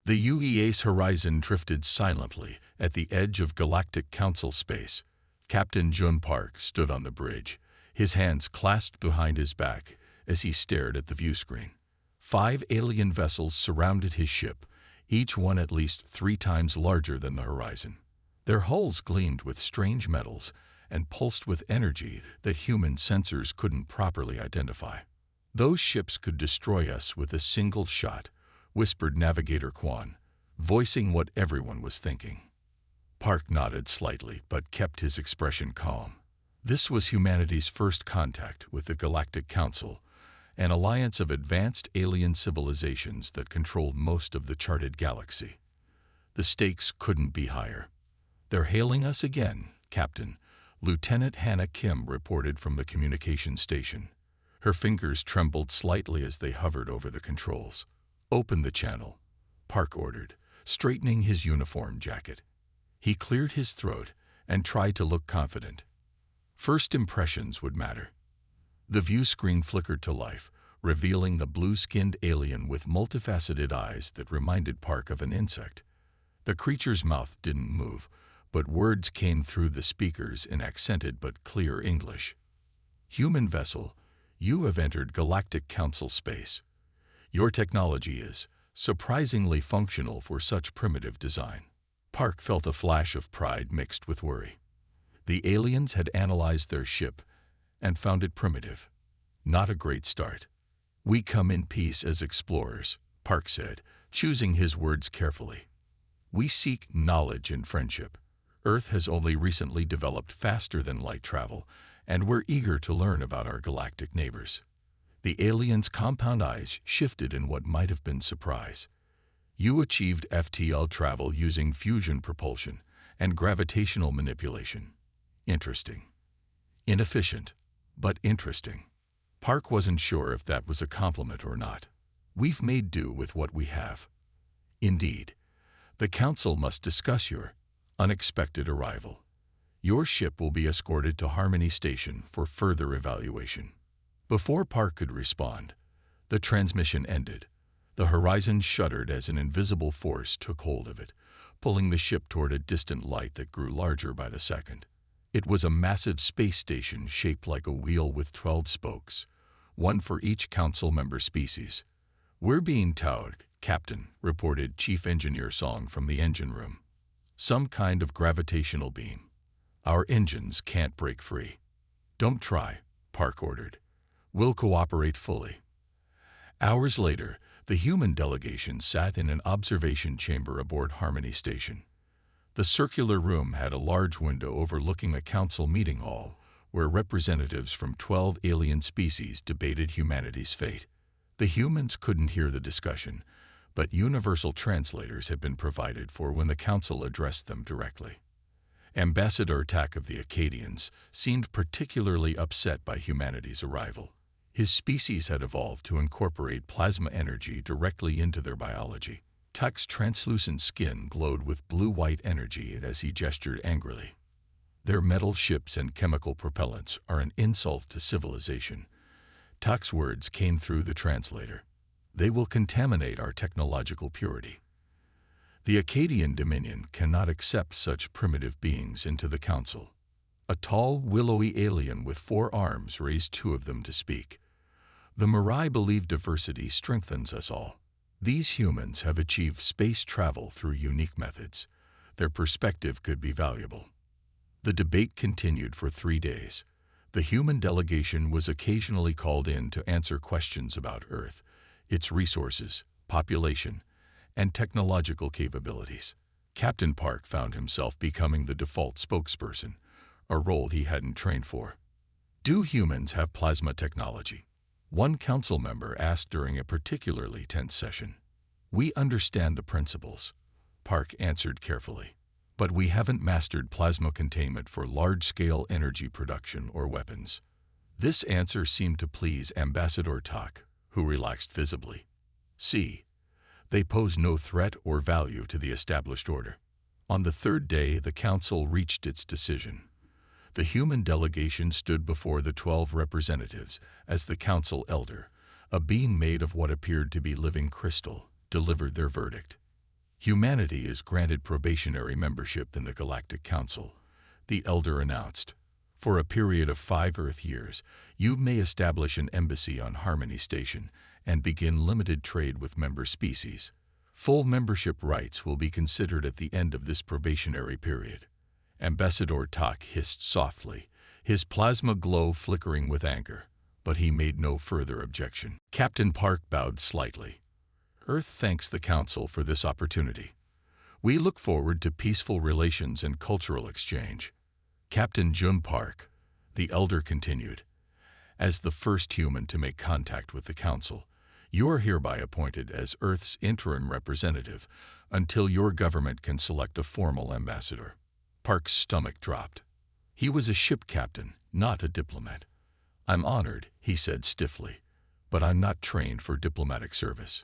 The UEA's horizon drifted silently at the edge of Galactic Council space. Captain Jun Park stood on the bridge, his hands clasped behind his back as he stared at the viewscreen. 5 alien vessels surrounded his ship, each one at least 3 times larger than the horizon. Their hulls gleamed with strange metals and pulsed with energy that human sensors couldn't properly identify. "Those ships could destroy us with a single shot," whispered Navigator Quan, voicing what everyone was thinking. Park nodded slightly but kept his expression calm. This was humanity's first contact with the Galactic Council, an alliance of advanced alien civilizations that controlled most of the charted galaxy. The stakes couldn't be higher. "They're hailing us again, Captain," Lieutenant Hannah Kim reported from the communication station. Her fingers trembled slightly as they hovered over the controls. "Open the channel," Park ordered, straightening his uniform jacket. He cleared his throat and tried to look confident. First impressions would matter. The view screen flickered to life, revealing the blue-skinned alien with multifaceted eyes that reminded Park of an insect. The creature's mouth didn't move, but words came through the speakers in accented but clear English. "Human vessel, you have entered Galactic Council space. Your technology is surprisingly functional for such primitive design." Park felt a flash of pride mixed with worry. The aliens had analyzed their ship and found it primitive. Not a great start. "We come in peace as explorers," Park said, choosing his words carefully. "We seek knowledge and friendship. Earth has only recently developed faster than light travel, and we're eager to learn about our galactic neighbors." The alien's compound eyes shifted in what might have been surprise. "You achieved FTL travel using fusion propulsion and gravitational manipulation. Interesting. Inefficient, but interesting." Park wasn't sure if that was a compliment or not. "We've made do with what we have." "Indeed. The Council must discuss your unexpected arrival. Your ship will be escorted to Harmony Station for further evaluation." Before Park could respond, the transmission ended. The horizon shuddered as an invisible force took hold of it, pulling the ship toward a distant light that grew larger by the second. It was a massive space station shaped like a wheel with 12 spokes, one for each Council member species. "We're being towed, Captain," reported Chief Engineer Song from the engine room. "Some kind of gravitational beam. Our engines can't break free." "Don't try," Park ordered. "We'll cooperate fully." Hours later, the human delegation sat in an observation chamber aboard Harmony Station. The circular room had a large window overlooking the Council meeting hall, where representatives from 12 alien species debated humanity's fate. The humans couldn't hear the discussion, but universal translators had been provided for when the Council addressed them directly. Ambassador Tak of the Acadians seemed particularly upset by humanity's arrival. His species had evolved to incorporate plasma energy directly into their biology. Tak's translucent skin glowed with blue-white energy as he gestured angrily. "Their metal ships and chemical propellants are an insult to civilization." Tak's words came through the translator. "They will contaminate our technological purity. The Acadian Dominion cannot accept such primitive beings into the Council." A tall, willowy alien with 4 arms raised 2 of them to speak. "The Mirai believe diversity strengthens us all. These humans have achieved space travel through unique methods. Their perspective could be valuable." The debate continued for 3 days. The human delegation was occasionally called in to answer questions about Earth, its resources, population, and technological capabilities. Captain Park found himself becoming the default spokesperson, a role he hadn't trained for. "Do humans have plasma technology?" one Council member asked during a particularly tense session. "We understand the principles," Park answered carefully, "but we haven't mastered plasma containment for large-scale energy production or weapons." This answer seemed to please Ambassador Tak, who relaxed visibly. "See, they pose no threat or value to the established order." On the 3rd day, the Council reached its decision. The human delegation stood before the 12 representatives as the Council elder. A being made of what appeared to be living crystal delivered their verdict. Humanity is granted probationary membership in the Galactic Council, the Elder announced. For a period of 5 Earth years, you may establish an embassy on Harmony Station and begin limited trade with member species. Full membership rights will be considered at the end of this probationary period. Ambassador Tak hissed softly, his plasma glow flickering with anger, but he made no further objection. Captain Park bowed slightly. Earth thanks the Council for this opportunity. We look forward to peaceful relations and cultural exchange. Captain Jun Park, the Elder continued, as the first human to make contact with the Council, you are hereby appointed as Earth's interim representative until your government can select a formal ambassador. Park's stomach dropped. He was a ship captain, not a diplomat. I'm honored, he said stiffly, but I'm not trained for diplomatic service.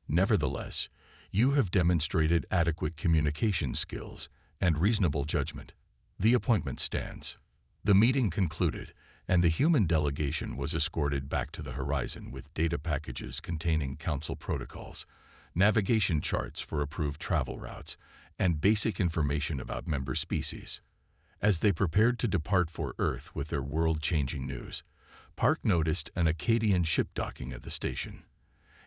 Nevertheless, you have demonstrated adequate communication skills and reasonable judgment. The appointment stands. The meeting concluded, and the human delegation was escorted back to the horizon with data packages containing Council protocols, navigation charts for approved travel routes, and basic information about member species. As they prepared to depart for Earth with their world-changing news, Park noticed an Acadian ship docking at the station.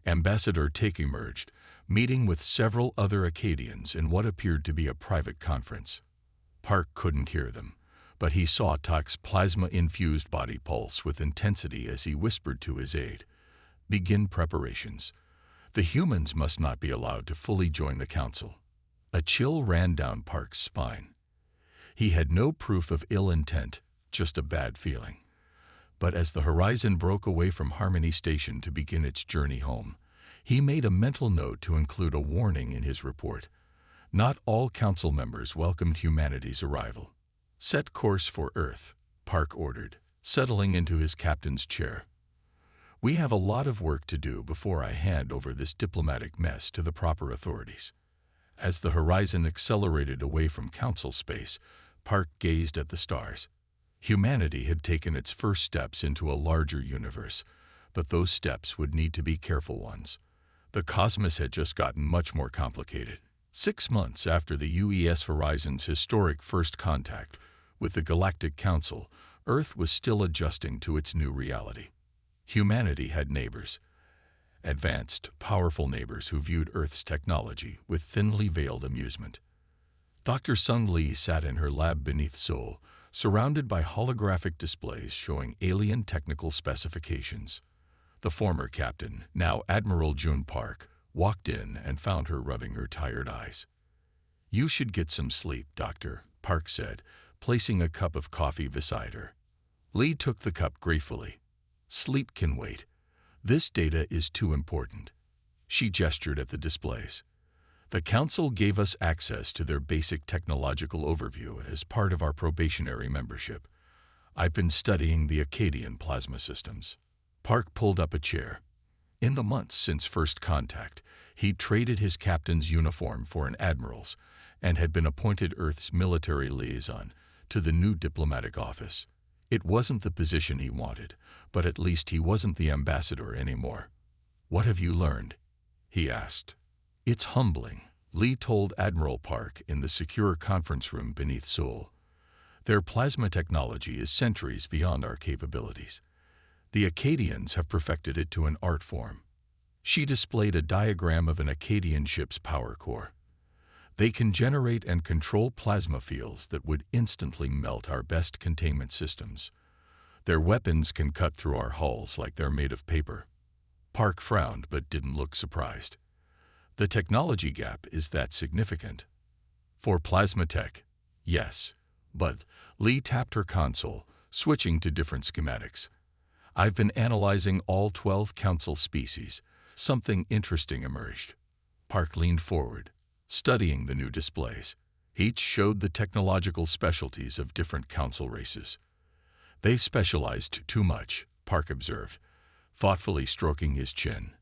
Ambassador Tak emerged, meeting with several other Acadians in what appeared to be a private conference. Park couldn't hear them, but he saw Tak's plasma-infused body pulse with intensity as he whispered to his aide, "Begin preparations. The humans must not be allowed to fully join the Council." A chill ran down Park's spine. He had no proof of ill intent, just a bad feeling. But as the horizon broke away from Harmony Station to begin its journey home, he made a mental note to include a warning in his report. Not all Council members welcomed humanity's arrival. Set course for Earth, Park ordered, settling into his captain's chair. We have a lot of work to do before I hand over this diplomatic mess to the proper authorities. As the horizon accelerated away from Council space, Park gazed at the stars. Humanity had taken its first steps into a larger universe, but those steps would need to be careful ones. The cosmos had just gotten much more complicated. 6 months after the UES Horizon's historic first contact with the Galactic Council, Earth was still adjusting to its new reality. Humanity had neighbors, advanced, powerful neighbors who viewed Earth's technology with thinly veiled amusement. Dr. Sung Lee sat in her lab beneath Seoul, surrounded by holographic displays showing alien technical specifications. The former captain, now Admiral Jun Park, walked in and found her rubbing her tired eyes. "You should get some sleep, Doctor," Park said, placing a cup of coffee beside her. Lee took the cup gratefully. "Sleep can wait. This data is too important." She gestured at the displays. "The Council gave us access to their basic technological overview as part of our probationary membership. I've been studying the Acadian plasma systems." Park pulled up a chair. In the months since first contact, he'd traded his captain's uniform for an admiral's and had been appointed Earth's military liaison to the new diplomatic office. It wasn't the position he wanted, but at least he wasn't the ambassador anymore. "What have you learned?" he asked. "It's humbling," Lee told Admiral Park in the secure conference room beneath Seoul. "Their plasma technology is centuries beyond our capabilities. The Acadians have perfected it to an art form." She displayed a diagram of an Acadian ship's power core. "They can generate and control plasma fields that would instantly melt our best containment systems. Their weapons can cut through our hulls like they're made of paper." Park frowned but didn't look surprised. "The technology gap is that significant?" "For plasma tech, yes." But Lee tapped her console, switching to different schematics. "I've been analyzing all 12 Council species. Something interesting emerged." Park leaned forward, studying the new displays. Each showed the technological specialties of different Council races. "They've specialized too much," Park observed, thoughtfully stroking his chin.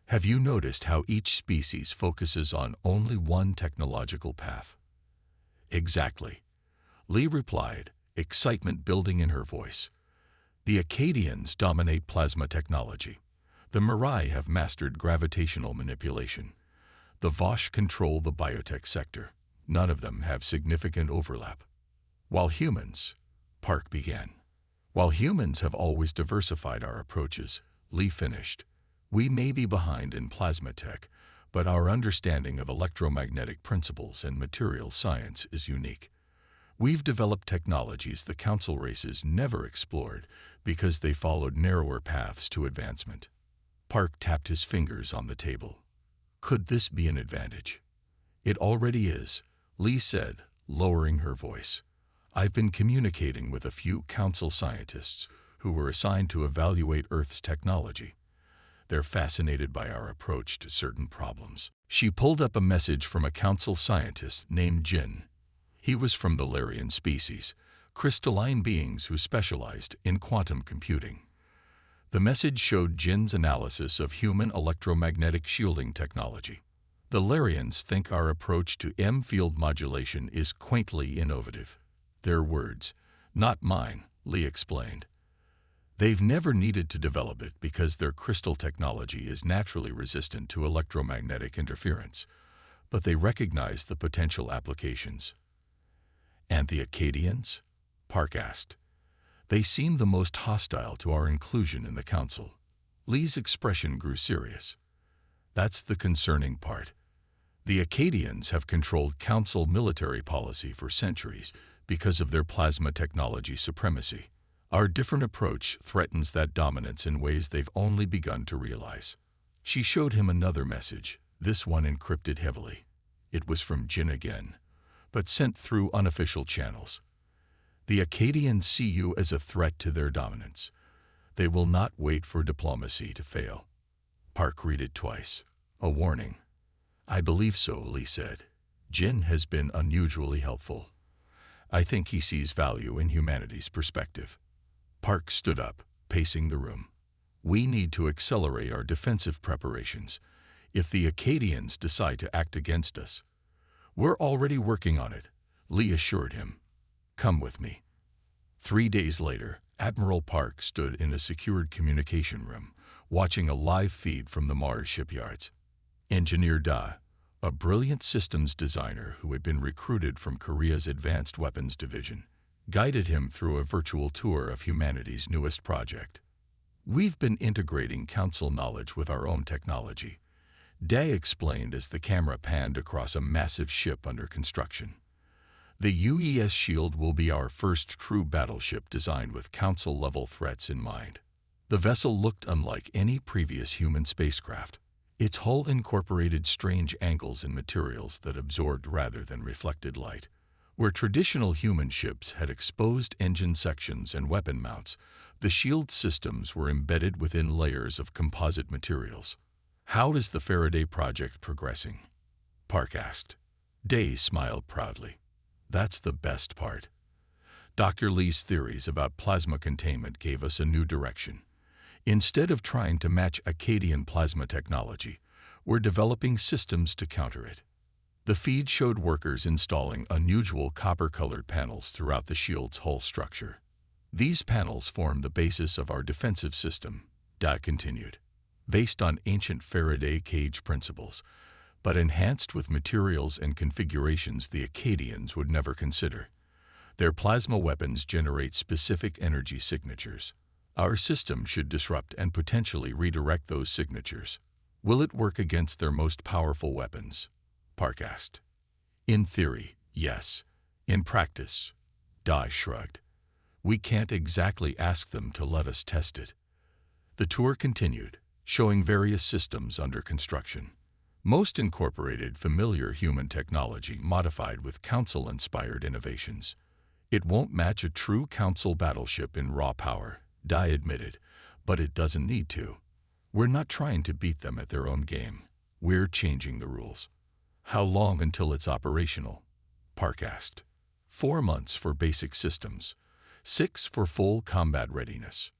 "Have you noticed how each species focuses on only one technological path?" "Exactly," Lee replied, excitement building in her voice. "The Acadians dominate plasma technology. The Mirai have mastered gravitational manipulation. The Vosh control the biotech sector. None of them have significant overlap. While humans, Park began. While humans have always diversified our approaches, Lee finished. We may be behind in plasma tech, but our understanding of electromagnetic principles and material science is unique. We've developed technologies the Council races never explored because they followed narrower paths to advancement. Park tapped his fingers on the table. Could this be an advantage? It already is, Lee said, lowering her voice. I've been communicating with a few Council scientists who were assigned to evaluate Earth's technology. They're fascinated by our approach to certain problems. She pulled up a message from a Council scientist named Jin. He was from the Larian species, crystalline beings who specialized in quantum computing. The message showed Jin's analysis of human electromagnetic shielding technology. The Larians think our approach to M-field modulation is quaintly innovative. Their words, not mine, Lee explained. They've never needed to develop it because their crystal technology is naturally resistant to electromagnetic interference, but they recognize the potential applications. And the Acadians? Park asked. They seem the most hostile to our inclusion in the Council. Lee's expression grew serious. That's the concerning part. The Acadians have controlled Council military policy for centuries because of their plasma technology supremacy. Our different approach threatens that dominance in ways they've only begun to realize. She showed him another message, this one encrypted heavily. It was from Jin again, but sent through unofficial channels. The Acadians see you as a threat to their dominance. They will not wait for diplomacy to fail. Park read it twice. A warning. I believe so, Lee said. Jin has been unusually helpful. I think he sees value in humanity's perspective. Park stood up, pacing the room. We need to accelerate our defensive preparations if the Acadians decide to act against us. We're already working on it, Lee assured him. Come with me. 3 days later, Admiral Park stood in a secured communication room, watching a live feed from the Mars shipyards. Engineer Da, a brilliant systems designer who had been recruited from Korea's Advanced Weapons Division, guided him through a virtual tour of humanity's newest project. We've been integrating Council knowledge with our own technology, Day explained as the camera panned across a massive ship under construction. The UES Shield will be our first true battleship designed with Council-level threats in mind. The vessel looked unlike any previous human spacecraft. Its hull incorporated strange angles and materials that absorbed rather than reflected light. Where traditional human ships had exposed engine sections and weapon mounts, the shield systems were embedded within layers of composite materials. How is the Faraday project progressing? Park asked. Day smiled proudly. That's the best part. Dr. Lee's theories about plasma containment gave us a new direction. Instead of trying to match Acadian plasma technology, we're developing systems to counter it. The feed showed workers installing unusual copper-colored panels throughout the shield's hull structure. These panels form the basis of our defensive system, Da continued, based on ancient Faraday cage principles, but enhanced with materials and configurations the Acadians would never consider. Their plasma weapons generate specific energy signatures. Our system should disrupt and potentially redirect those signatures. Will it work against their most powerful weapons? Park asked. In theory, yes. In practice, Da shrugged. We can't exactly ask them to let us test it. The tour continued, showing various systems under construction. Most incorporated familiar human technology modified with Council-inspired innovations. It won't match a true Council battleship in raw power, Da admitted, but it doesn't need to. We're not trying to beat them at their own game. We're changing the rules. How long until it's operational? Park asked. 4 months for basic systems, 6 for full combat readiness.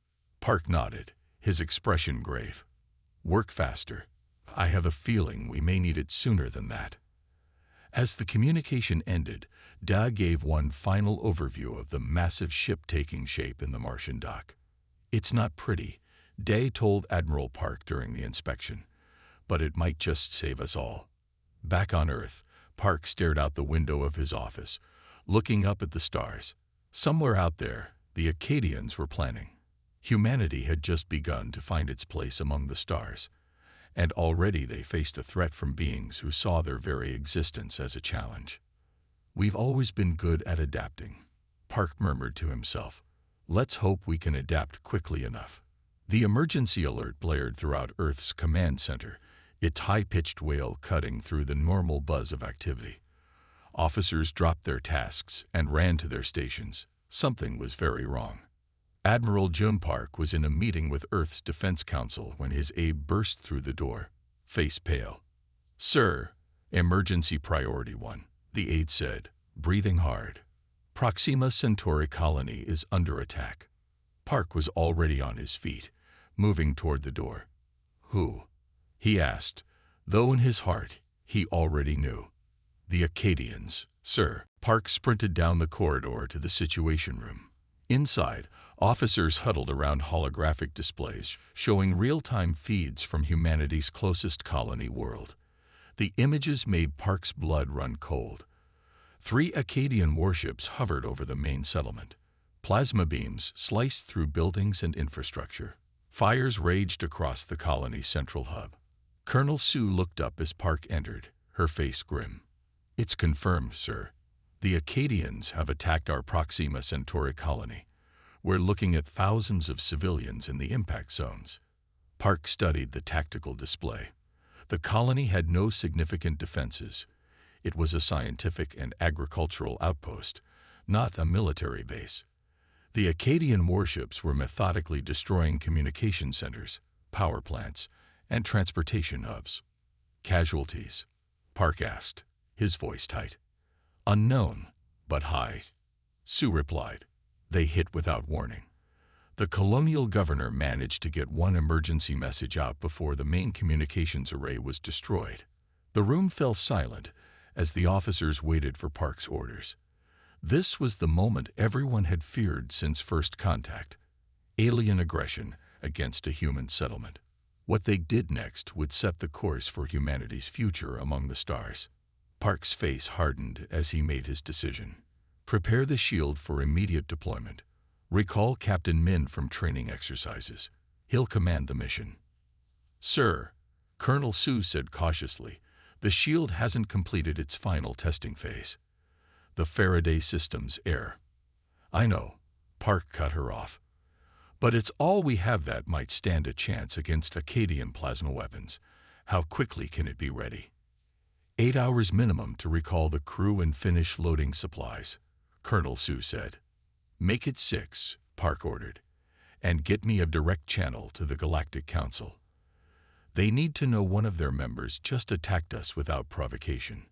Park nodded, his expression grave. Work faster. I have a feeling we may need it sooner than that. As the communication ended, Da gave one final overview of the massive ship taking shape in the Martian dock. It's not pretty, Day told Admiral Park during the inspection, but it might just save us all. Back on Earth, Park stared out the window of his office, looking up at the stars. Somewhere out there, the Acadians were planning. Humanity had just begun to find its place among the stars, and already they faced a threat from beings who saw their very existence as a challenge. "We've always been good at adapting," Park murmured to himself. "Let's hope we can adapt quickly enough." The emergency alert blared throughout Earth's command center, its high-pitched wail cutting through the normal buzz of activity. Officers dropped their tasks and ran to their stations. Something was very wrong. Admiral Jun Park was in a meeting with Earth's Defense Council when his aide burst through the door, face pale. "Sir, emergency priority 1, the aide said, breathing hard. "Proxima Centauri colony is under attack." Park was already on his feet, moving toward the door. "Who?" he asked, though in his heart he already knew. "The Acadians, sir." Park sprinted down the corridor to the Situation Room. Inside, officers huddled around holographic displays showing real-time feeds from humanity's closest colony world. The images made Park's blood run cold. 3 Acadian warships hovered over the main settlement. Plasma beams sliced through buildings and infrastructure. Fires raged across the colony's central hub. Colonel Sue looked up as Park entered, her face grim. "It's confirmed, sir. The Acadians have attacked our Proxima Centauri colony. We're looking at thousands of civilians in the impact zones." Park studied the tactical display. The colony had no significant defenses. It was a scientific and agricultural outpost, not a military base. The Acadian warships were methodically destroying communication centers, power plants, and transportation hubs. "Casualties?" Park asked, his voice tight. "Unknown, but high," Sue replied. "They hit without warning. The colonial governor managed to get one emergency message out before the main communications array was destroyed." The room fell silent as the officers waited for Park's orders. This was the moment everyone had feared since first contact: alien aggression against a human settlement. What they did next would set the course for humanity's future among the stars. Park's face hardened as he made his decision. "Prepare the shield for immediate deployment. Recall Captain Min from training exercises. He'll command the mission." "Sir," Colonel Sue said cautiously, "the shield hasn't completed its final testing phase. The Faraday system's error." "I know," Park cut her off. "But it's all we have that might stand a chance against Acadian plasma weapons. How quickly can it be ready?" 8 hours minimum to recall the crew and finish loading supplies," Colonel Sue said. "Make it 6, Park ordered, "and get me a direct channel to the Galactic Council. They need to know one of their members just attacked us without provocation."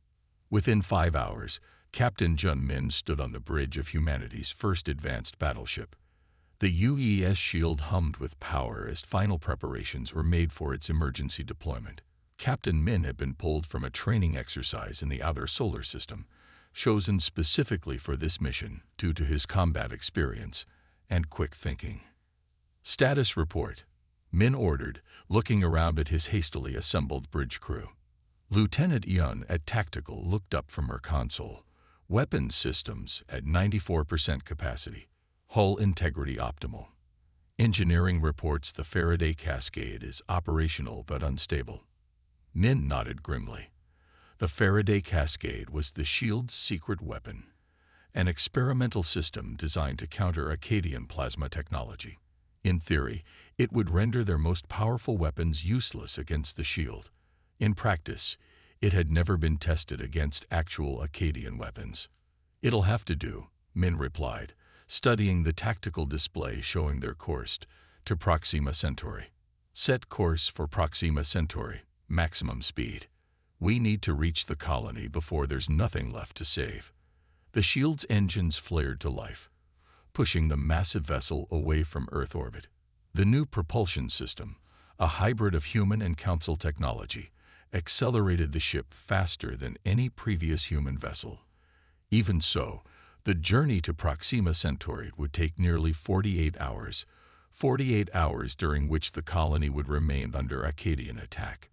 Within 5 hours, Captain Jun Min stood on the bridge of humanity's first advanced battleship. The UES shield hummed with power as final preparations were made for its emergency deployment. Captain Min had been pulled from a training exercise in the outer solar system, chosen specifically for this mission due to his combat experience and quick thinking. "Status report," Min ordered, looking around at his hastily assembled bridge crew. Lieutenant Yun at Tactical looked up from her console. "Weapons systems at 94% capacity. Hull integrity optimal. Engineering reports the Faraday Cascade is operational but unstable." Min nodded grimly. The Faraday Cascade was the shield's secret weapon, an experimental system designed to counter Acadian plasma technology. In theory, it would render their most powerful weapons useless against the shield. In practice, it had never been tested against actual Acadian weapons. "It'll have to do," Min replied, studying the tactical display showing their course to Proxima Centauri. "Set course for Proxima Centauri, maximum speed. We need to reach the colony before there's nothing left to save." The shield's engines flared to life, pushing the massive vessel away from Earth orbit. The new propulsion system, a hybrid of human and council technology, accelerated the ship faster than any previous human vessel. Even so, the journey to Proxima Centauri would take nearly 48 hours, 48 hours during which the colony would remain under Acadian attack.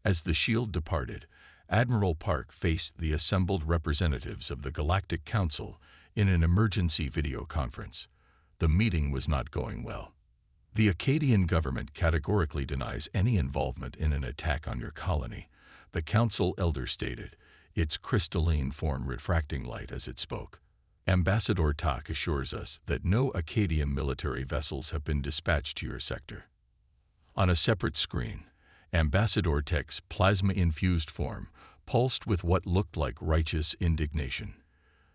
As the shield departed, Admiral Park faced the assembled representatives of the Galactic Council in an emergency video conference. The meeting was not going well. The Acadian government categorically denies any involvement in an attack on your colony, the council elder stated, its crystalline form refracting light as it spoke. Ambassador Tak assures us that no Acadian military vessels have been dispatched to your sector. On a separate screen, Ambassador Tek's plasma-infused form pulsed with what looked like righteous indignation.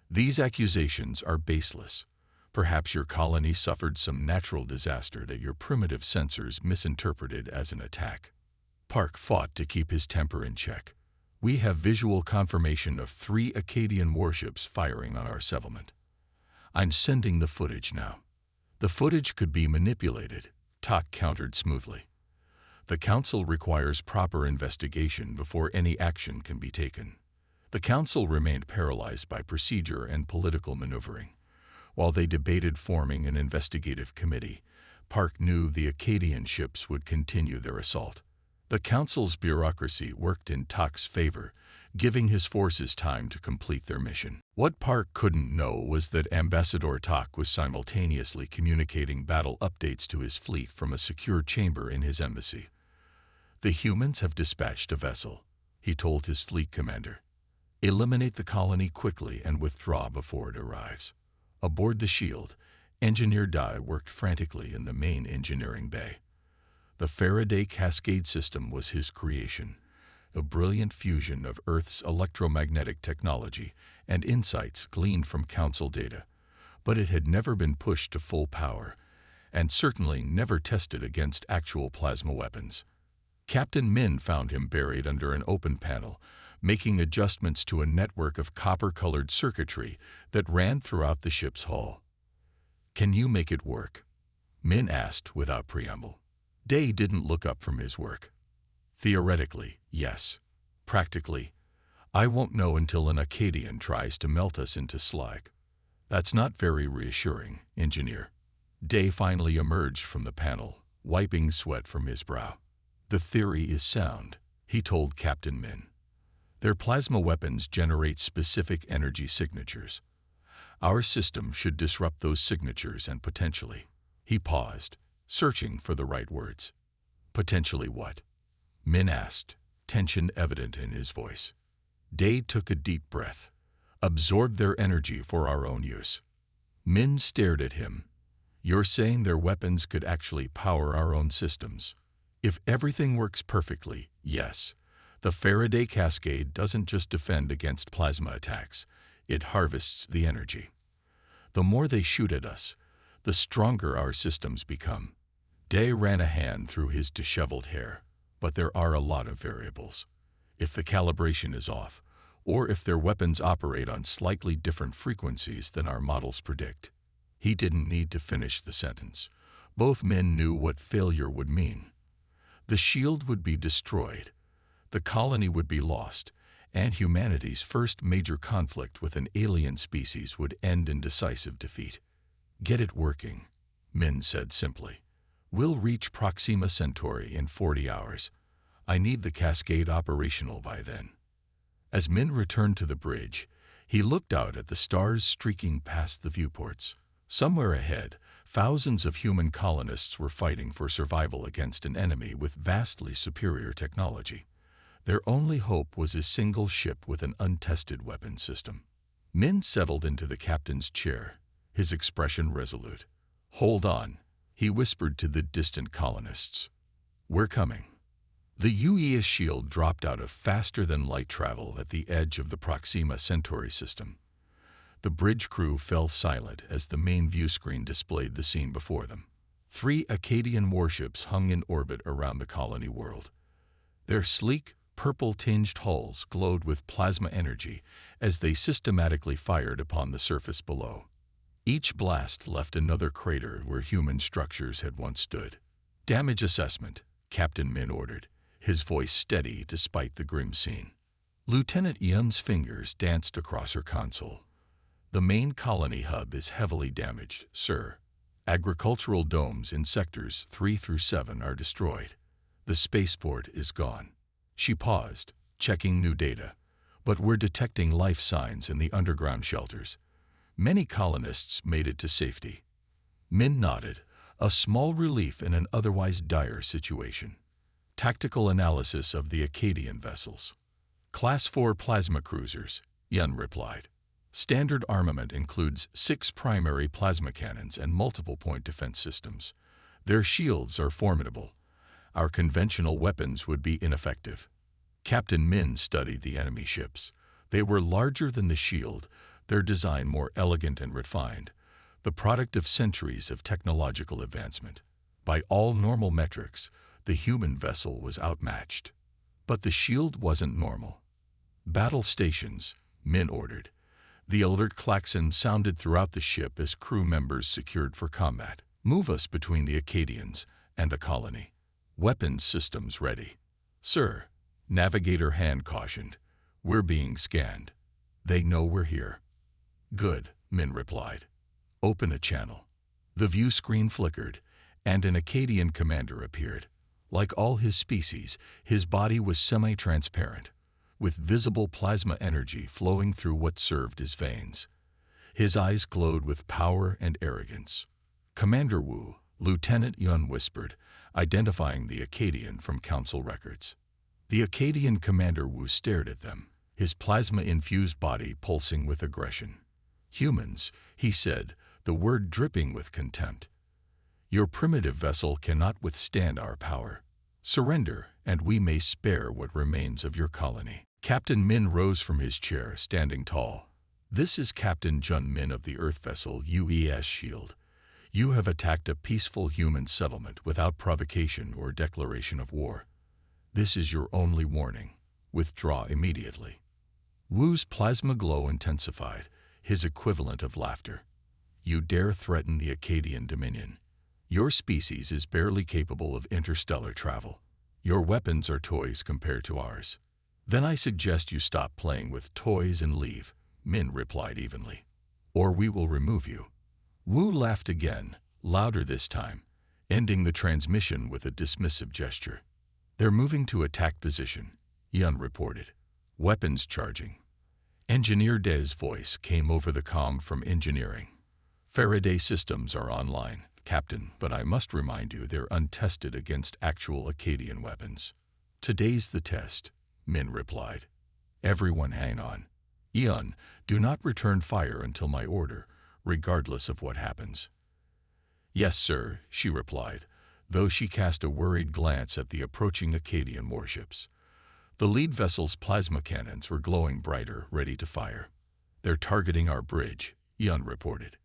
These accusations are baseless. Perhaps your colony suffered some natural disaster that your primitive sensors misinterpreted as an attack. Park fought to keep his temper in check. We have visual confirmation of 3 Acadian warships firing on our settlement. I'm sending the footage now. The footage could be manipulated, Tak countered smoothly. The Council requires proper investigation before any action can be taken. The Council remained paralyzed by procedure and political maneuvering. While they debated forming an investigative committee, Park knew the Acadian ships would continue their assault. The Council's bureaucracy worked in Tak's favor, giving his forces time to complete their mission. What Park couldn't know was that Ambassador Tak was simultaneously communicating battle updates to his fleet from a secure chamber in his embassy. The humans have dispatched a vessel, he told his fleet commander. Eliminate the colony quickly and withdraw before it arrives. Aboard the Shield, Engineer Dai worked frantically in the main engineering bay. The Faraday Cascade system was his creation, a brilliant fusion of Earth's electromagnetic technology and insights gleaned from Council data, but it had never been pushed to full power, and certainly never tested against actual plasma weapons. Captain Min found him buried under an open panel, making adjustments to a network of copper-colored circuitry that ran throughout the ship's hull. "Can you make it work?" Min asked without preamble. Day didn't look up from his work. "Theoretically, yes. Practically, I won't know until an Acadian tries to melt us into slag." "That's not very reassuring, Engineer." Day finally emerged from the panel, wiping sweat from his brow. "The theory is sound," he told Captain Min. "Their plasma weapons generate specific energy signatures. Our system should disrupt those signatures and potentially—" He paused, searching for the right words. "Potentially what?" Min asked, tension evident in his voice. Day took a deep breath. "Absorb their energy for our own use." Min stared at him. "You're saying their weapons could actually power our own systems?" "If everything works perfectly, yes. The Faraday Cascade doesn't just defend against plasma attacks, it harvests the energy. The more they shoot at us, the stronger our systems become." Day ran a hand through his disheveled hair. "But there are a lot of variables. If the calibration is off, or if their weapons operate on slightly different frequencies than our models predict." He didn't need to finish the sentence. Both men knew what failure would mean. The shield would be destroyed, the colony would be lost, and humanity's first major conflict with an alien species would end in decisive defeat. "Get it working," Min said simply. "We'll reach Proxima Centauri in 40 hours. I need the cascade operational by then." As Min returned to the bridge, he looked out at the stars streaking past the viewports. Somewhere ahead, thousands of human colonists were fighting for survival against an enemy with vastly superior technology. Their only hope was a single ship with an untested weapon system. Min settled into the captain's chair, his expression resolute. "Hold on," he whispered to the distant colonists. "We're coming." The UES shield dropped out of faster-than-light travel at the edge of the Proxima Centauri system. The bridge crew fell silent as the main view screen displayed the scene before them. 3 Acadian warships hung in orbit around the colony world. Their sleek, purple-tinged hulls glowed with plasma energy as they systematically fired upon the surface below. Each blast left another crater where human structures had once stood. "Damage assessment," Captain Min ordered, his voice steady despite the grim scene. Lieutenant Yun's fingers danced across her console. "The main colony hub is heavily damaged, sir. Agricultural domes in sectors 3 through 7 are destroyed. The spaceport is gone." She paused, checking new data. But we're detecting life signs in the underground shelters. Many colonists made it to safety. Min nodded, a small relief in an otherwise dire situation. Tactical analysis of the Acadian vessels. Class 4 plasma cruisers, Yun replied. Standard armament includes 6 primary plasma cannons and multiple point defense systems. Their shields are formidable. Our conventional weapons would be ineffective. Captain Min studied the enemy ships. They were larger than the shield, their design more elegant and refined, the product of centuries of technological advancement. By all normal metrics, the human vessel was outmatched. But the shield wasn't normal. Battle stations, Min ordered. The alert klaxon sounded throughout the ship as crew members secured for combat. Move us between the Acadians and the colony. Weapons systems ready. Sir, Navigator Hand cautioned. We're being scanned. They know we're here. Good, Min replied. Open a channel. The view screen flickered, and an Acadian commander appeared. Like all his species, his body was semi-transparent, with visible plasma energy flowing through what served as veins. His eyes glowed with power and arrogance. Commander Wu, Lieutenant Yun whispered, identifying the Acadian from Council records. The Acadian Commander Wu stared at them, his plasma-infused body pulsing with aggression. Humans, he said, the word dripping with contempt. Your primitive vessel cannot withstand our power. Surrender, and we may spare what remains of your colony. Captain Min rose from his chair, standing tall. This is Captain Jun Min of the Earth vessel UES Shield. You have attacked a peaceful human settlement without provocation or declaration of war. This is your only warning. Withdraw immediately. Wu's plasma glow intensified, his equivalent of laughter. You dare threaten the Acadian Dominion. Your species is barely capable of interstellar travel. Your weapons are toys compared to ours. Then I suggest you stop playing with toys and leave, Min replied evenly. Or we will remove you. Wu laughed again, louder this time, ending the transmission with a dismissive gesture. They're moving to attack position, Yun reported. Weapons charging. Engineer De's voice came over the comm from engineering. Faraday systems are online, Captain, but I must remind you they're untested against actual Acadian weapons. Today's the test, Min replied. Everyone hang on. Yun, do not return fire until my order, regardless of what happens. Yes, sir, she replied, though she cast a worried glance at the approaching Acadian warships. The lead vessel's plasma cannons were glowing brighter, ready to fire. They're targeting our bridge, Yun reported.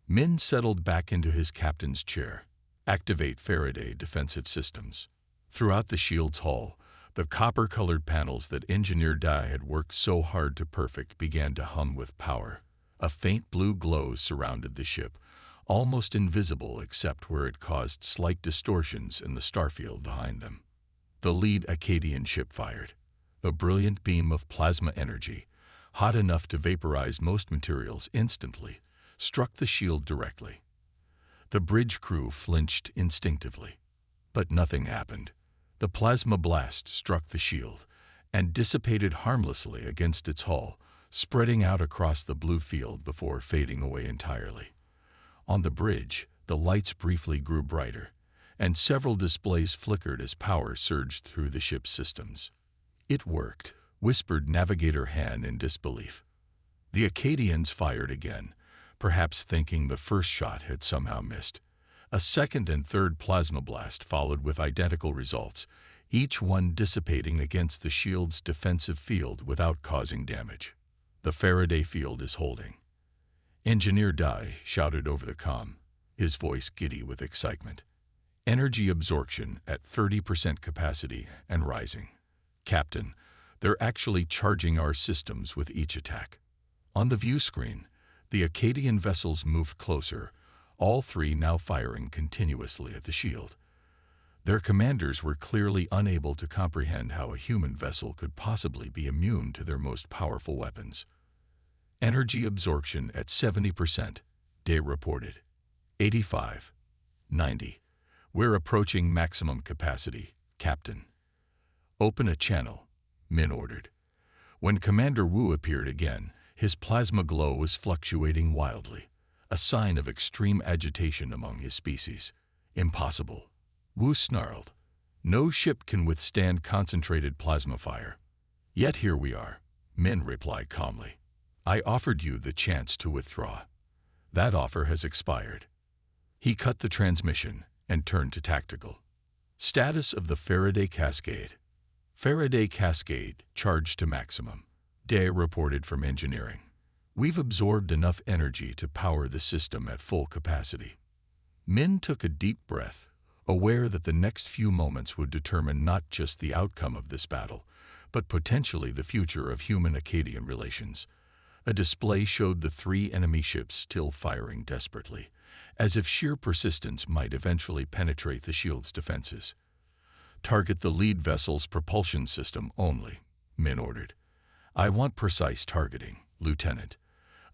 Min settled back into his captain's chair. Activate Faraday defensive systems. Throughout the shield's hull, the copper-colored panels that Engineer Dai had worked so hard to perfect began to hum with power. A faint blue glow surrounded the ship, almost invisible except where it caused slight distortions in the starfield behind them. The lead Acadian ship fired. A brilliant beam of plasma energy, hot enough to vaporize most materials instantly, struck the shield directly. The bridge crew flinched instinctively. But nothing happened. The plasma blast struck the shield and dissipated harmlessly against its hull, spreading out across the blue field before fading away entirely. On the bridge, the lights briefly grew brighter, and several displays flickered as power surged through the ship's systems. It worked, whispered Navigator Han in disbelief. The Acadians fired again, perhaps thinking the first shot had somehow missed. A second and third plasma blast followed with identical results, each one dissipating against the shield's defensive field without causing damage. The Faraday field is holding. Engineer Dai shouted over the comm, his voice giddy with excitement. Energy absorption at 30% capacity and rising. Captain, they're actually charging our systems with each attack. On the view screen, the Acadian vessels moved closer, all three now firing continuously at the shield. Their commanders were clearly unable to comprehend how a human vessel could possibly be immune to their most powerful weapons. Energy absorption at 70%, Day reported. 85. 90. We're approaching maximum capacity, Captain. Open a channel, Min ordered. When Commander Wu appeared again, his plasma glow was fluctuating wildly, a sign of extreme agitation among his species. Impossible, Wu snarled. No ship can withstand concentrated plasma fire. Yet here we are, Min replied calmly. I offered you the chance to withdraw. That offer has expired. He cut the transmission and turned to tactical. Status of the Faraday Cascade. Faraday Cascade charged to maximum. Day reported from engineering. We've absorbed enough energy to power the system at full capacity. Min took a deep breath, aware that the next few moments would determine not just the outcome of this battle, but potentially the future of human-Acadian relations. A display showed the 3 enemy ships still firing desperately, as if sheer persistence might eventually penetrate the shield's defenses. Target the lead vessel's propulsion system only, Min ordered. I want precise targeting, Lieutenant.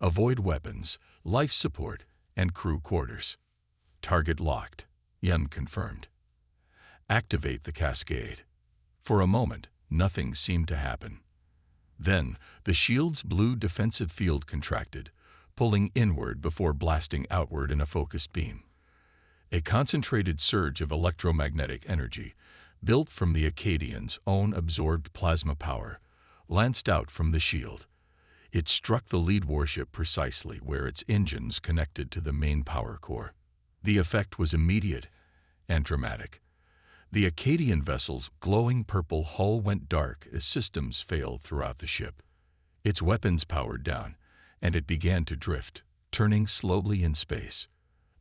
Avoid weapons, life support, and crew quarters. Target locked, Yun confirmed. Activate the cascade. For a moment, nothing seemed to happen. Then, the shield's blue defensive field contracted, pulling inward before blasting outward in a focused beam. A concentrated surge of electromagnetic energy, built from the Acadians' own absorbed plasma power, lanced out from the shield. It struck the lead warship precisely where its engines connected to the main power core. The effect was immediate and dramatic. The Acadian vessel's glowing purple hull went dark as systems failed throughout the ship. Its weapons powered down, and it began to drift, turning slowly in space.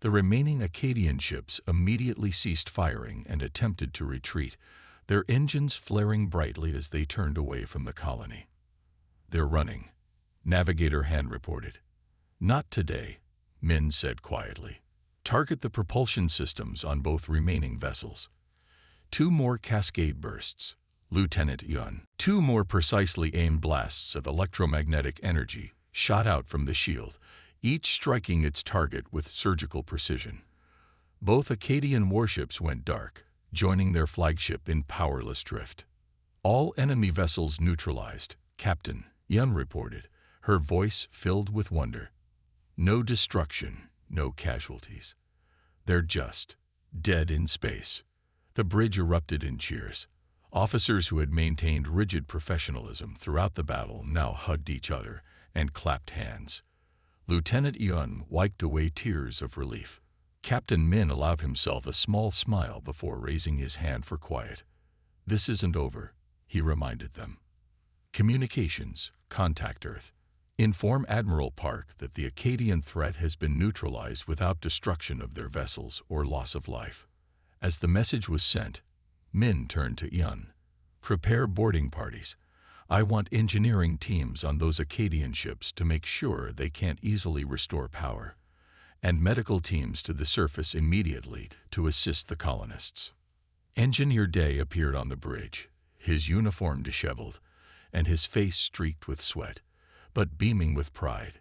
The remaining Acadian ships immediately ceased firing and attempted to retreat, their engines flaring brightly as they turned away from the colony. They're running, Navigator Han reported. Not today, Min said quietly. Target the propulsion systems on both remaining vessels. 2 more cascade bursts, Lieutenant Yun. 2 more precisely aimed blasts of electromagnetic energy shot out from the shield, each striking its target with surgical precision. Both Acadian warships went dark, joining their flagship in powerless drift. All enemy vessels neutralized, Captain, Yun reported, her voice filled with wonder. No destruction, no casualties. They're just dead in space. The bridge erupted in cheers. Officers who had maintained rigid professionalism throughout the battle now hugged each other and clapped hands. Lieutenant Yun wiped away tears of relief. Captain Min allowed himself a small smile before raising his hand for quiet. This isn't over, he reminded them. Communications, contact Earth. Inform Admiral Park that the Acadian threat has been neutralized without destruction of their vessels or loss of life. As the message was sent, Min turned to Yun. Prepare boarding parties. I want engineering teams on those Acadian ships to make sure they can't easily restore power, and medical teams to the surface immediately to assist the colonists. Engineer Day appeared on the bridge, his uniform disheveled, and his face streaked with sweat, but beaming with pride.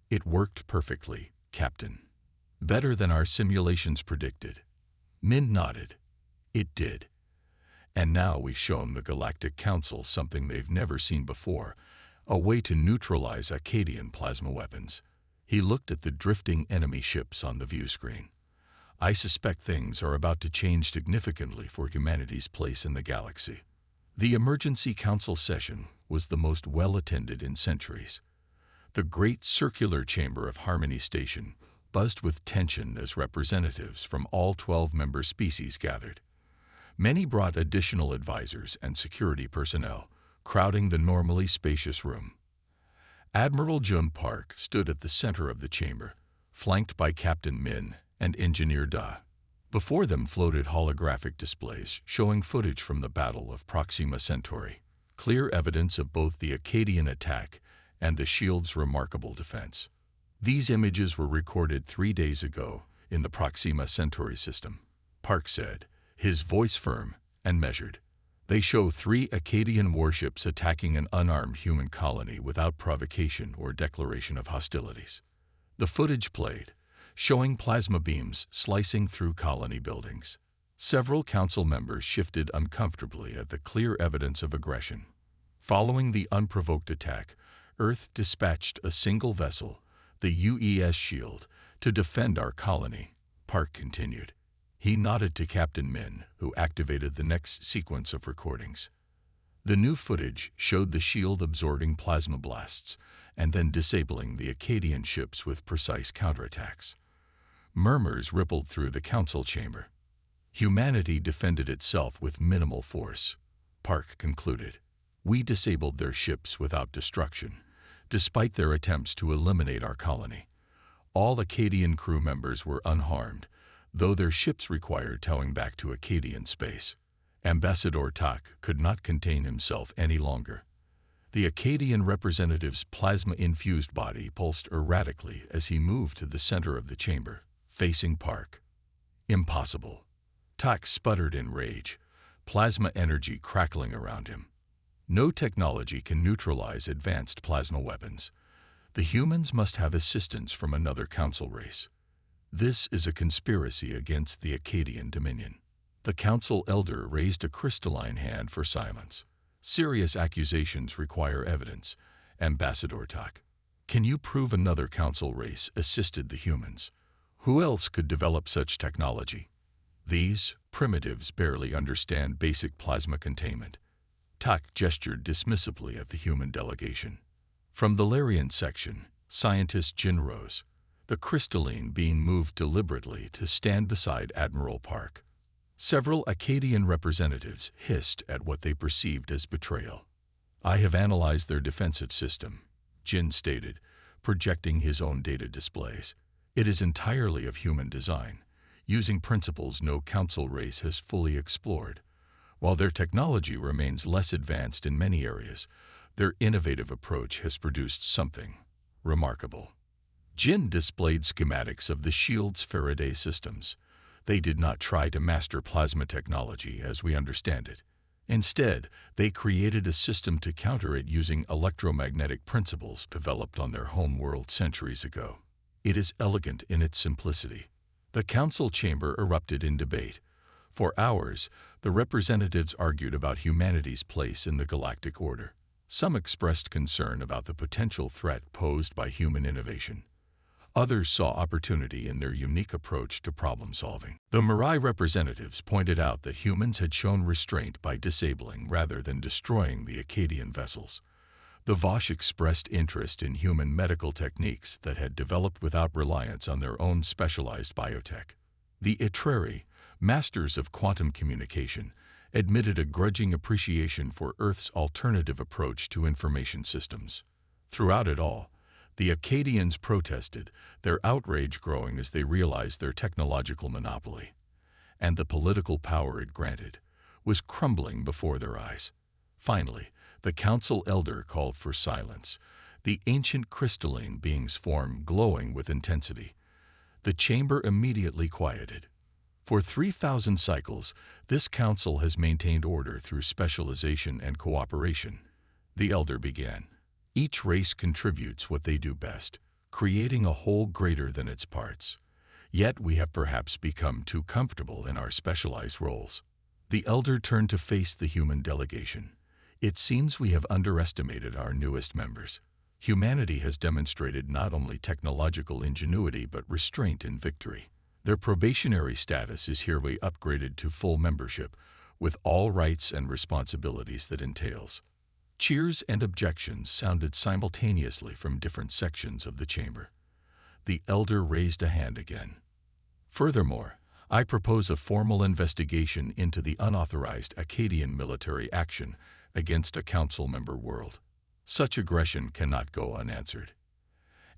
It worked perfectly, Captain. Better than our simulations predicted. Min nodded. It did. And now we've shown the Galactic Council something they've never seen before, a way to neutralize Acadian plasma weapons. He looked at the drifting enemy ships on the view screen. I suspect things are about to change significantly for humanity's place in the galaxy. The Emergency Council session was the most well-attended in centuries. The great circular chamber of Harmony Station buzzed with tension as representatives from all 12 member species gathered. Many brought additional advisors and security personnel, crowding the normally spacious room. Admiral Jun Park stood at the center of the chamber, flanked by Captain Min and Engineer Da. Before them floated holographic displays showing footage from the Battle of Proxima Centauri, clear evidence of both the Acadian attack and the shield's remarkable defense. These images were recorded 3 days ago in the Proxima Centauri system, Park said, his voice firm and measured. They show 3 Acadian warships attacking an unarmed human colony without provocation or declaration of hostilities. The footage played, showing plasma beams slicing through colony buildings. Several council members shifted uncomfortably at the clear evidence of aggression. Following the unprovoked attack, Earth dispatched a single vessel, the UES Shield, to defend our colony, Park continued. He nodded to Captain Min, who activated the next sequence of recordings. The new footage showed the shield absorbing plasma blasts and then disabling the Akkadian ships with precise counterattacks. Murmurs rippled through the council chamber. Humanity defended itself with minimal force, Park concluded. We disabled their ships without destruction, despite their attempts to eliminate our colony. All Akkadian crew members were unharmed, though their ships required towing back to Akkadian space. Ambassador Tak could not contain himself any longer. The Akkadian representative's plasma-infused body pulsed erratically as he moved to the center of the chamber, facing Park. Impossible. Tak sputtered in rage, plasma energy crackling around him. No technology can neutralize advanced plasma weapons. The humans must have assistance from another council race. This is a conspiracy against the Akkadian Dominion. The council elder raised a crystalline hand for silence. Serious accusations require evidence, Ambassador Tak. Can you prove another council race assisted the humans? Who else could develop such technology? These primitives barely understand basic plasma containment. Tak gestured dismissively at the human delegation. From the Larian section, scientist Jin rose, the crystalline being moved deliberately to stand beside Admiral Park. Several Akkadian representatives hissed at what they perceived as betrayal. I have analyzed their defensive system, Jin stated, projecting his own data displays. It is entirely of human design, using principles no council race has fully explored. While their technology remains less advanced in many areas, their innovative approach has produced something remarkable. Jin displayed schematics of the shield's Faraday systems. They did not try to master plasma technology as we understand it. Instead, they created a system to counter it using electromagnetic principles developed on their home world centuries ago. It is elegant in its simplicity. The council chamber erupted in debate. For hours, the representatives argued about humanity's place in the galactic order. Some expressed concern about the potential threat posed by human innovation. Others saw opportunity in their unique approach to problem-solving. The Mirai representatives pointed out that humans had shown restraint by disabling rather than destroying the Akkadian vessels. The Vosh expressed interest in human medical techniques that had developed without reliance on their own specialized biotech. The Etreri, masters of quantum communication, admitted a grudging appreciation for Earth's alternative approach to information systems. Throughout it all, the Akkadians protested, their outrage growing as they realized their technological monopoly. And the political power it granted was crumbling before their eyes. Finally, the council elder called for silence, the ancient crystalline being's form glowing with intensity. The chamber immediately quieted. For 3,000 cycles, this council has maintained order through specialization and cooperation. The elder began. Each race contributes what they do best, creating a whole greater than its parts. Yet we have perhaps become too comfortable in our specialized roles. The elder turned to face the human delegation. It seems we have underestimated our newest members. Humanity has demonstrated not only technological ingenuity but restraint in victory. Their probationary status is hereby upgraded to full membership, with all rights and responsibilities that entails. Cheers and objections sounded simultaneously from different sections of the chamber. The elder raised a hand again. Furthermore, I propose a formal investigation into the unauthorized Akkadian military action against a council member world. Such aggression cannot go unanswered.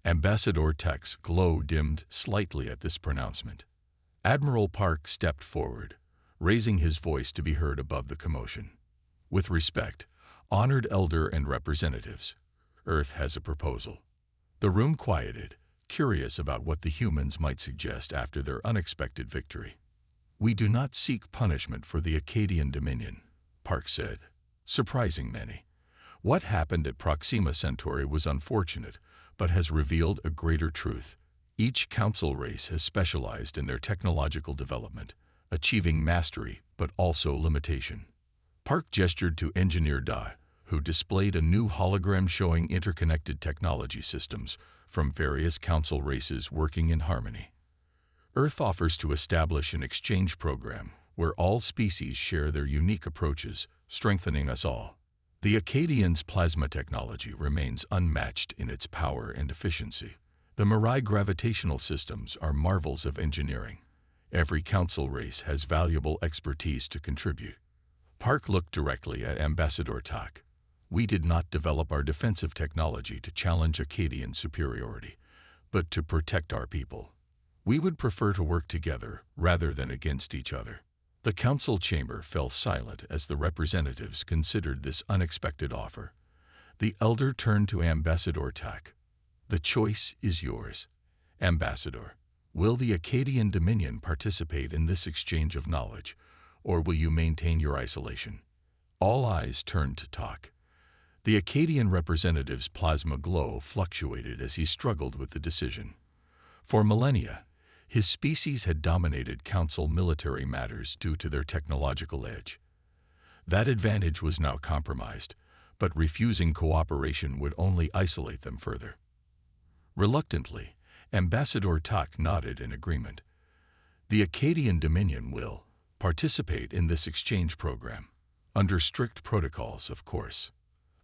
Ambassador Tak's glow dimmed slightly at this pronouncement. Admiral Park stepped forward, raising his voice to be heard above the commotion. With respect, honored elder and representatives, Earth has a proposal. The room quieted, curious about what the humans might suggest after their unexpected victory. We do not seek punishment for the Akkadian Dominion, Park said, surprising many. What happened at Proxima Centauri was unfortunate, but has revealed a greater truth. Each council race has specialized in their technological development, achieving mastery but also limitation. Park gestured to Engineer Da, who displayed a new hologram showing interconnected technology systems from various council races working in harmony. Earth offers to establish an exchange program where all species share their unique approaches, strengthening us all. The Acadians' plasma technology remains unmatched in its power and efficiency. The Mirai gravitational systems are marvels of engineering. Every council race has valuable expertise to contribute. Park looked directly at Ambassador Tak. We did not develop our defensive technology to challenge Acadian superiority, but to protect our people. We would prefer to work together rather than against each other. The council chamber fell silent as the representatives considered this unexpected offer. The elder turned to Ambassador Tak. The choice is yours. Ambassador, will the Acadian Dominion participate in this exchange of knowledge, or will you maintain your isolation? All eyes turned to Tak. The Acadian representative's plasma glow fluctuated as he struggled with the decision. For millennia, his species had dominated council military matters due to their technological edge. That advantage was now compromised, but refusing cooperation would only isolate them further. Reluctantly, Ambassador Tak nodded in agreement. The Acadian Dominion will participate in this exchange program, under strict protocols, of course.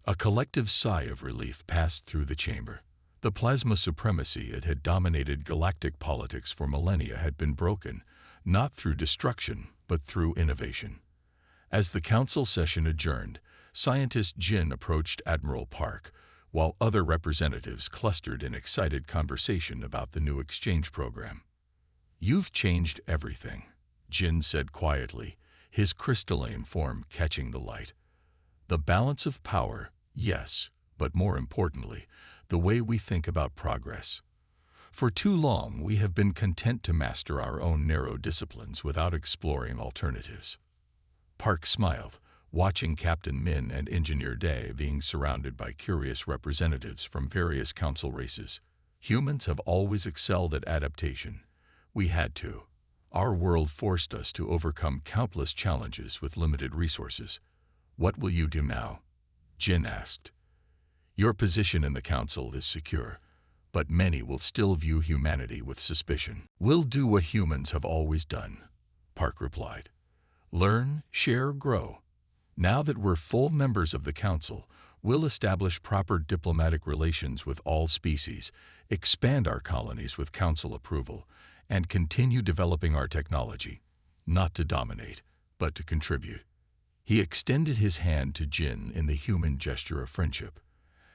A collective sigh of relief passed through the chamber. The plasma supremacy that had dominated galactic politics for millennia had been broken, not through destruction, but through innovation. As the council session adjourned, scientist Jin approached Admiral Park, while other representatives clustered in excited conversation about the new exchange program. "You've changed everything," Jin said quietly, his crystalline form catching the light. "The balance of power, yes, but more importantly, the way we think about progress. For too long, we have been content to master our own narrow disciplines without exploring alternatives." Park smiled, watching Captain Min and Engineer Day being surrounded by curious representatives from various council races. "Humans have always excelled at adaptation. We had to. Our world forced us to overcome countless challenges with limited resources. What will you do now?" Jin asked. "Your position in the council is secure, but many will still view humanity with suspicion." "We'll do what humans have always done," Park replied. "Learn, share, grow. Now that we're full members of the council, we'll establish proper diplomatic relations with all species, expand our colonies with council approval, and continue developing our technology, not to dominate, but to contribute." He extended his hand to Jin in the human gesture of friendship.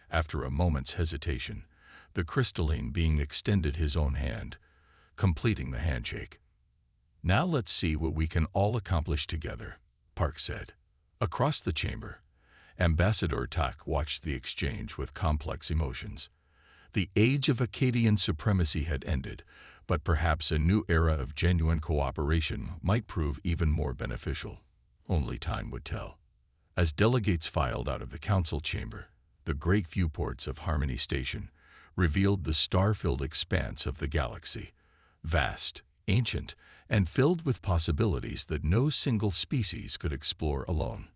After a moment's hesitation, the crystalline being extended his own hand, completing the handshake. "Now let's see what we can all accomplish together," Park said. Across the chamber, Ambassador Tak watched the exchange with complex emotions. The age of Acadian supremacy had ended, but perhaps a new era of genuine cooperation might prove even more beneficial. Only time would tell. As delegates filed out of the council chamber, the great viewports of Harmony Station revealed the star-filled expanse of the galaxy, vast, ancient, and filled with possibilities that no single species could explore alone.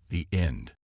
The end.